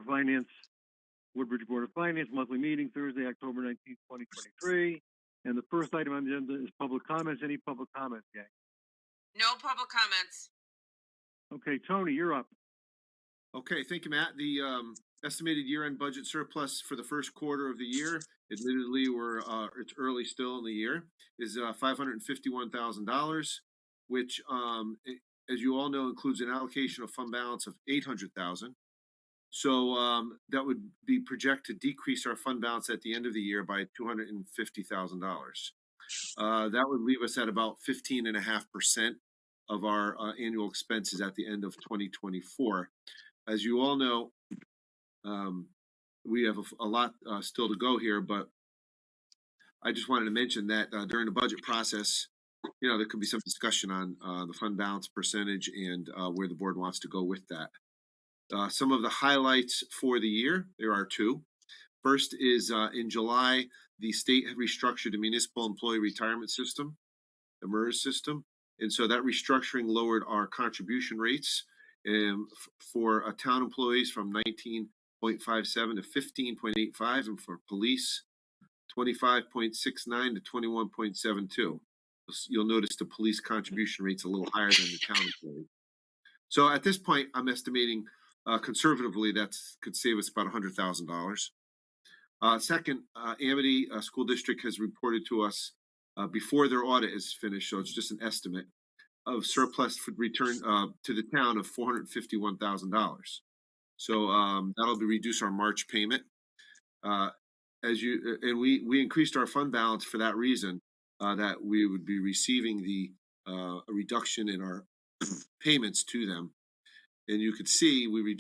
Finance, Woodbridge Board of Finance, monthly meeting, Thursday, October 19th, 2023. And the first item on the agenda is public comments. Any public comments, gang? No public comments. Okay, Tony, you're up. Okay, thank you, Matt. The estimated year-end budget surplus for the first quarter of the year, admittedly, it's early still in the year, is $551,000, which, as you all know, includes an allocation of fund balance of $800,000. So that would be projected to decrease our fund balance at the end of the year by $250,000. That would leave us at about 15.5% of our annual expenses at the end of 2024. As you all know, we have a lot still to go here, but I just wanted to mention that during the budget process, there could be some discussion on the fund balance percentage and where the board wants to go with that. Some of the highlights for the year, there are two. First is in July, the state had restructured the municipal employee retirement system, the MERS system. And so that restructuring lowered our contribution rates for town employees from 19.57 to 15.85, and for police, 25.69 to 21.72. You'll notice the police contribution rate's a little higher than the town employee. So at this point, I'm estimating conservatively that could save us about $100,000. Second, Amity School District has reported to us before their audit is finished, so it's just an estimate, of surplus for return to the town of $451,000. So that'll reduce our March payment. We increased our fund balance for that reason, that we would be receiving a reduction in our payments to them. And you could see we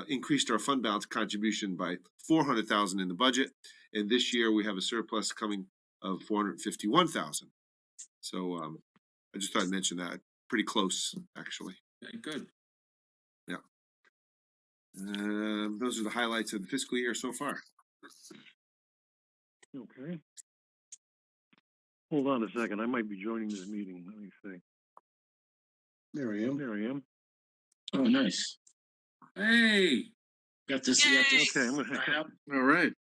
increased our fund balance contribution by $400,000 in the budget, and this year we have a surplus coming of $451,000. So I just thought I'd mention that. Pretty close, actually. Okay, good. Yeah. Those are the highlights of the fiscal year so far. Okay. Hold on a second. I might be joining this meeting. Let me see. There I am. There I am. Oh, nice. Hey, Got to see Okay, I'm gonna. sign up. All right.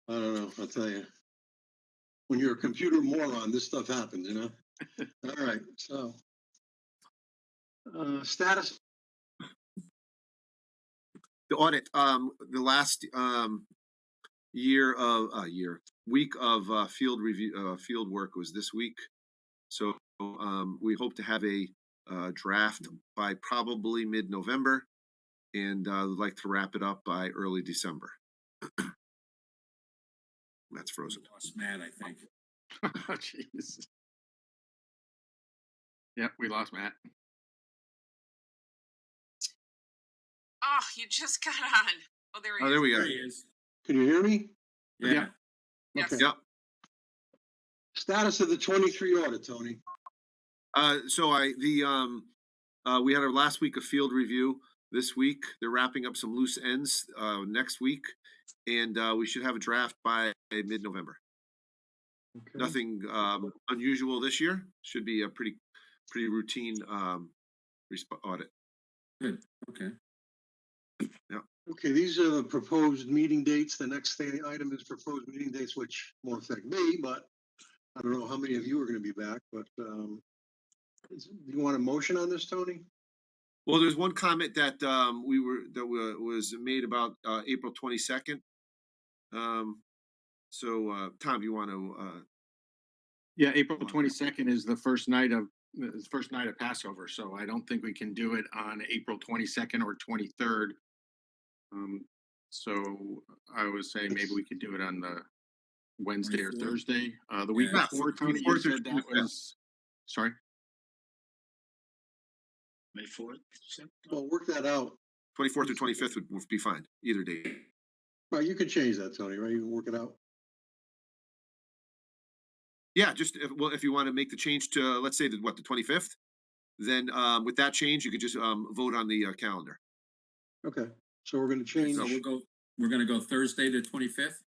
I don't know. I'll tell you. When you're a computer moron, this stuff happens, All right. So, status. The audit, the last week of field review, field work was this week. So we hope to have a draft by probably mid-November, and we'd like to wrap it up by early December. That's frozen. Lost Matt, I think. Oh, jeez. Yep, we lost Matt. Oh, you just got on. Oh, there he is. Oh, there we go. There he is. Can you hear me? Yeah. Yes. Okay. Yep. Status of the 23 audit, Tony. So we had our last week of field review this week. They're wrapping up some loose ends next week, and we should have a draft by mid-November. Okay. Nothing unusual this year. Should be a pretty routine audit. Good. Okay. Okay, these are the proposed meeting dates. The next item is proposed meeting dates, which won't affect me, but I don't know how many of you are going to be back. But do you want a motion on this, Tony? Well, there's one comment that was made about April 22nd. So Tom, do you want to? Yeah, April 22nd is the first night of Passover, so I don't think we can do it on April 22nd or 23rd. So I was saying maybe we could do it on the Wednesday or 24th. Thursday. The week Yeah, before, Tony, 24th you or said that 25th. was, sorry? May 4th. Well, work that out. 24th or 25th would be fine. Either day. Right, you can change that, Tony. Right, you can work it out. Yeah, just if you want to make the change to, let's say, the 25th, then with that change, you could just vote on the calendar. Okay, so we're going to change. So we're going to go Thursday the 25th.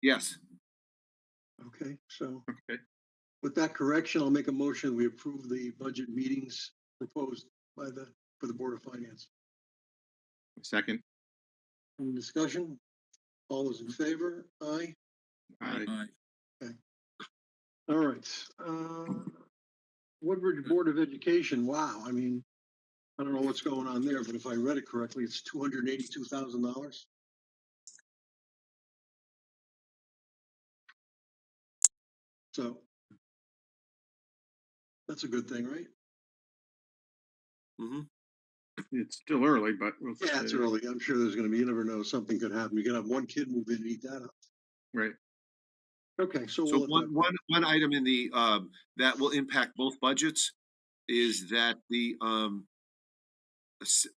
Yes. Okay, so Okay. with that correction, I'll make a motion. We approve the budget meetings proposed for the Board of Finance. Second? Any discussion? All those in favor? Aye. Aye. All right. Woodbridge Board of Education, wow, I mean, I don't know what's going on there, but if I read it correctly, it's $282,000. So that's a good thing, right? Mm-hmm. It's still early, but we'll. Yeah, it's early. I'm sure there's gonna be, you never know, something could happen. You could have one kid move in and eat that up. Right. Okay, so So we'll let that- one item in the, that will impact both budgets is that the,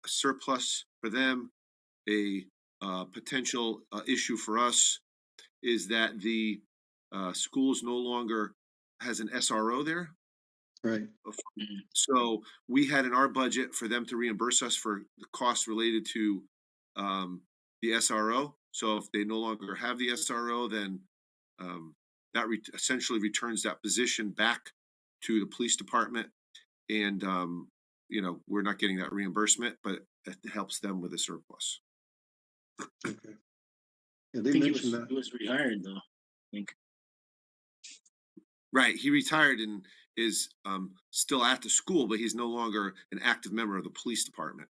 surplus for them, a, potential, issue for us is that the, schools no longer has an SRO there. right, So we had in our budget for them to reimburse us for the costs related to, the SRO. So if they no longer have the SRO, then, that essentially returns that position back to the police department. And, we're not getting that reimbursement, but it helps them with a surplus. okay. Yeah, they I think mentioned that. he was retired though. I think. Right, he retired and is, still at the school, but he's no longer an active member of the police department.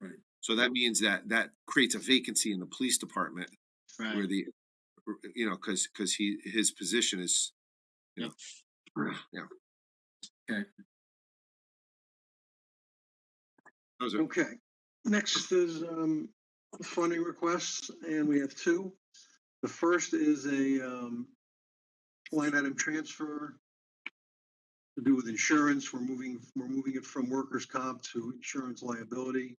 Right. So that means that creates a vacancy in the police department where Right. the, because his position is, yeah. Okay. Those are, Okay, next is funding requests, and we have two. The first is a line item transfer to do with insurance. We're moving it from workers' comp to insurance liability.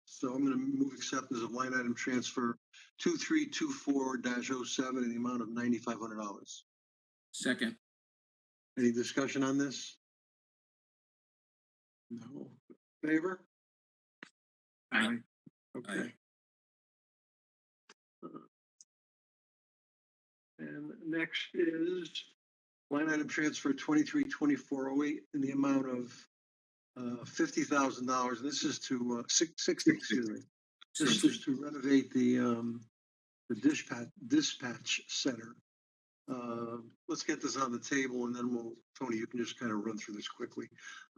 So I'm gonna move acceptance of line item transfer 2324-07 in the amount of $9,500. Second. Any discussion on this? No. Favor? Aye. Okay. And next is line item transfer 232408 in the amount of $50,000. This is to 60, excuse me. This is to renovate the dispatch center. Let's get this on the table and then Tony, you can just kind of run through this quickly.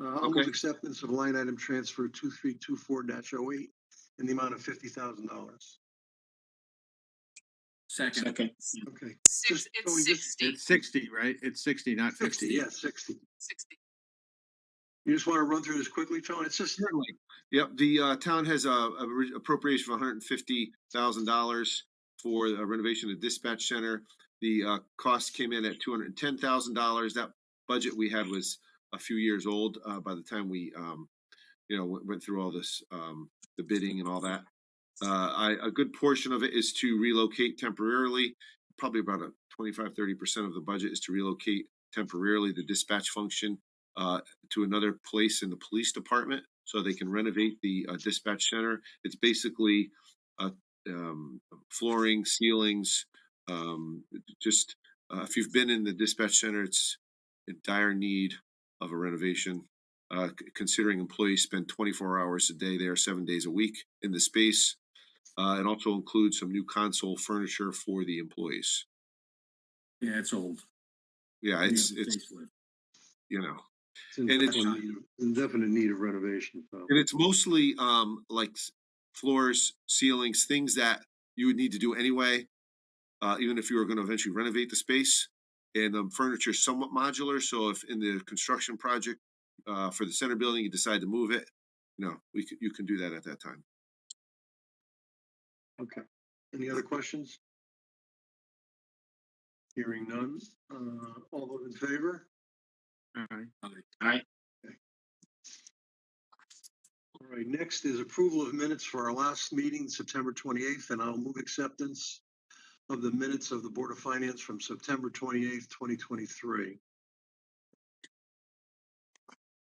I'll move Okay. acceptance of line item transfer 2324-08 in the amount of $50,000. Second. Okay. It's Tony, 60. It's 60, right? It's 60, not 60, 50. yeah, 60. 60. You just want to run through this quickly, Tony? It's just, certainly. Yep, the, town has a appropriation of $150,000 for the renovation of the dispatch center. The, cost came in at $210,000. That budget we had was a few years old, by the time we, went through all this, the bidding and all that. A good portion of it is to relocate temporarily, probably about a 25-30% of the budget is to relocate temporarily the dispatch function to another place in the police department so they can renovate the dispatch center. It's basically flooring, ceilings, just if you've been in the dispatch center, it's in dire need of a renovation. Considering employees spend 24 hours a day there, 7 days a week in the space. It also includes some new console furniture for the employees. Yeah, it's old. Yeah, it's Facelift. it's in And it's- definite need of renovation. So. and it's mostly like floors, ceilings, things that you would need to do anyway, even if you were going to eventually renovate the space. And furniture is somewhat modular, so if in the construction project for the center building you decide to move it, you can do that at that time. Okay. Any other questions? Hearing none. All those in favor? All right. Aye. All right, next is approval of minutes for our last meeting, September 28th, and I'll move acceptance of the minutes of the Board of Finance from September 28th, 2023.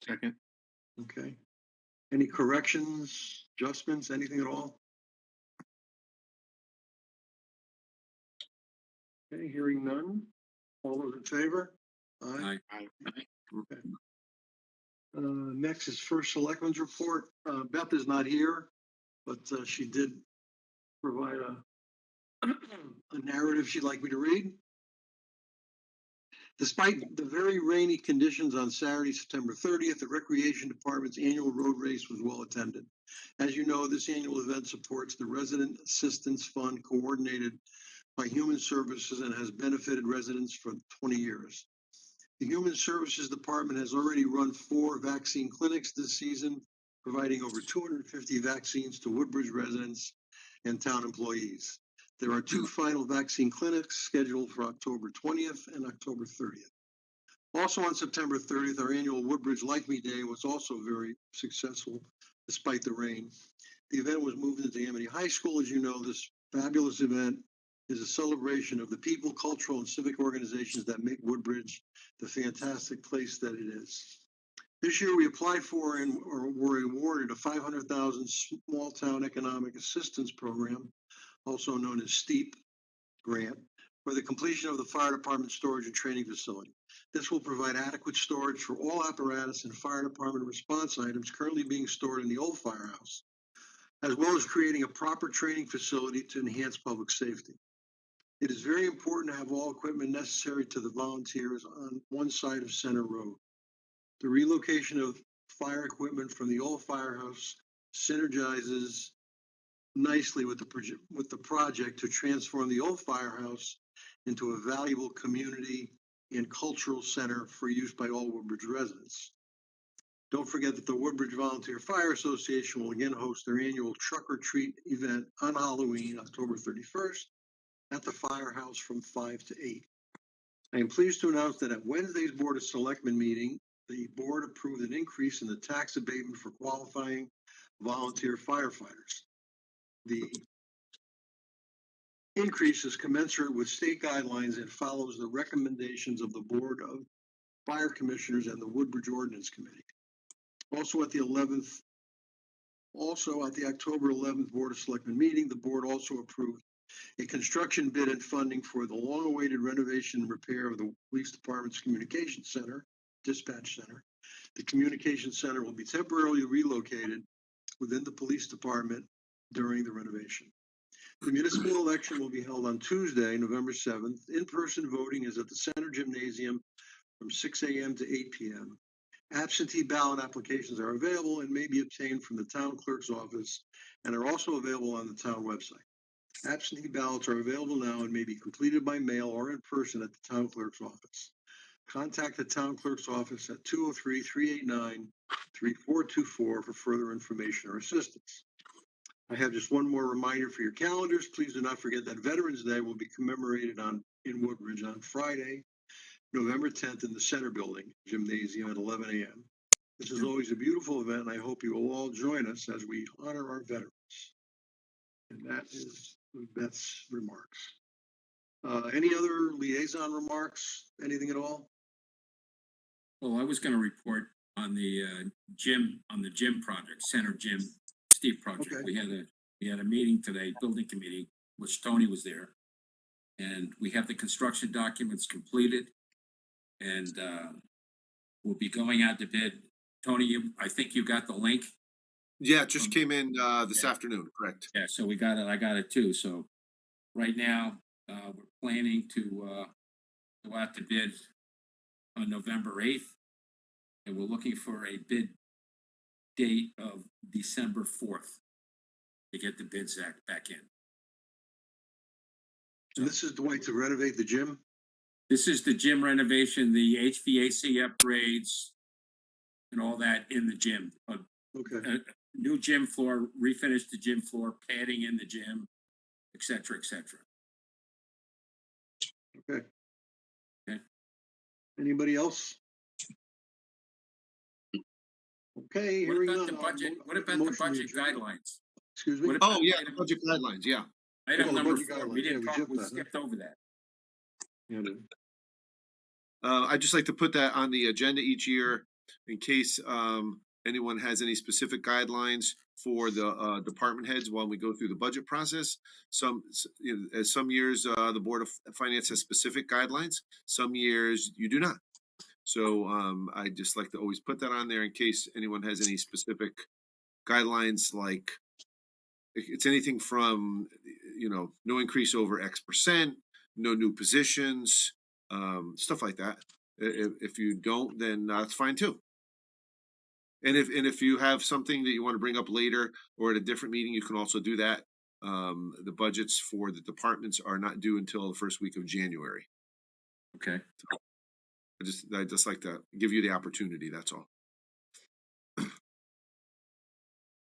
Second. Okay. Any corrections, adjustments, anything at all? Okay, hearing none. All those in favor? Aye. Okay. Next is first selectmen's report. Beth is not here, but she did provide a narrative she'd like me to read. Despite the very rainy conditions on Saturday, September 30th, the Recreation Department's annual road race was well attended. As you know, this annual event supports the Resident Assistance Fund coordinated by Human Services and has benefited residents for 20 years. The Human Services Department has already run 4 vaccine clinics this season, providing over 250 vaccines to Woodbridge residents and town employees. There are 2 final vaccine clinics scheduled for October 20th and October 30th. Also on September 30th, our annual Woodbridge Like Me Day was also very successful despite the rain. The event was moved into Amity High School. As you know, this fabulous event is a celebration of the people, cultural, and civic organizations that make Woodbridge the fantastic place that it is. This year, we applied for and were awarded a $500,000 Small Town Economic Assistance Program, also known as STEEP grant, for the completion of the fire department storage and training facility. This will provide adequate storage for all apparatus and fire department response items currently being stored in the old firehouse, as well as creating a proper training facility to enhance public safety. It is very important to have all equipment necessary to the volunteers on one side of Center Road. The relocation of fire equipment from the old firehouse synergizes nicely with the project to transform the old firehouse into a valuable community and cultural center for use by all Woodbridge residents. Don't forget that the Woodbridge Volunteer Fire Association will again host their annual Truck or Treat event on Halloween, October 31st, at the firehouse from 5 to 8. I am pleased to announce that at Wednesday's Board of Selectmen meeting, the board approved an increase in the tax abatement for qualifying volunteer firefighters. The increase is commensurate with state guidelines and follows the recommendations of the Board of Fire Commissioners and the Woodbridge Ordinance Committee. Also at the October 11th Board of Selectmen meeting, the board also approved a construction bid and funding for the long-awaited renovation and repair of the police department's communication center, dispatch center. The communication center will be temporarily relocated within the police department during the renovation. The municipal election will be held on Tuesday, November 7th. In-person voting is at the Center Gymnasium from 6 a.m. to 8 p.m. Absentee ballot applications are available and may be obtained from the town clerk's office and are also available on the town website. Absentee ballots are available now and may be completed by mail or in person at the town clerk's office. Contact the town clerk's office at 203-389-3424 for further information or assistance. I have just one more reminder for your calendars. Please do not forget that Veterans Day will be commemorated in Woodbridge on Friday, November 10th in the Center Building Gymnasium at 11 a.m. This is always a beautiful event, and I hope you will all join us as we honor our veterans. And that is Beth's remarks. Any other liaison remarks? Anything at all? Well, I was gonna report on the gym project, Center Gym Steve project. Okay. We had a meeting today, building committee, which Tony was there. And we have the construction documents completed. And we'll be going out to bid. Tony, I think you got the link. Yeah, it just came in this afternoon, correct? Yeah, so we got it. I got it too. So right now, we're planning to go out to bid on November 8th. And we're looking for a bid date of December 4th to get the bids back in. And this is Dwight to renovate the gym? This is the gym renovation, the HVAC upgrades and all that in the gym. Okay. A new gym floor, refinish the gym floor, padding in the gym, et cetera, et cetera. Okay. Okay. Anybody else? Okay, What hearing about none. the budget? What about the Motion to budget adjourn. guidelines? Excuse me? What about Oh, yeah, item- budget guidelines, yeah. Item Oh, the number budget 4, guidelines. we didn't Yeah, we talk, jumped we that, huh? skipped over that. Yeah, dude. I'd just like to put that on the agenda each year in case anyone has any specific guidelines for the department heads while we go through the budget process. Some years the Board of Finance has specific guidelines. Some years you do not. So I just like to always put that on there in case anyone has any specific guidelines, like it's anything from no increase over X percent, no new positions, stuff like that. If you don't, then that's fine too. And if you have something that you want to bring up later or at a different meeting, you can also do that. The budgets for the departments are not due until the first week of January. Okay. I just like to give you the opportunity. That's all.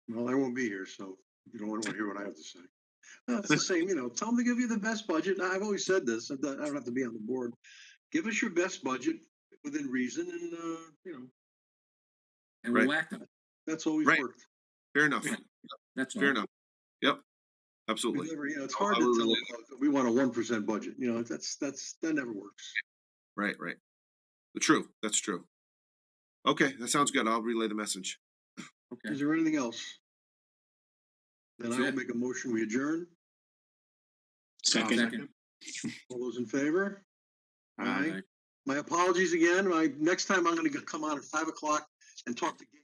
Well, I won't be here, so you don't want to hear what I have to say. No, it's the same, tell them to give you the best budget. I've always said this, I don't have to be on the board. Give us your best budget within reason and, And we'll act on it. that's always Right. worked. Fair enough. Right. That's all. Fair enough. Yep. We Absolutely. never, it's I hard to would tell relate them we want a 1% budget, that never works. Right. True. That's true. Okay, that sounds good. I'll relay the message. Okay. Is there anything else? Then That's I will it. make a motion, we adjourn. Second. All those in favor? Aye. My apologies again. Next time I'm gonna come on at 5 o'clock and talk to Gabe.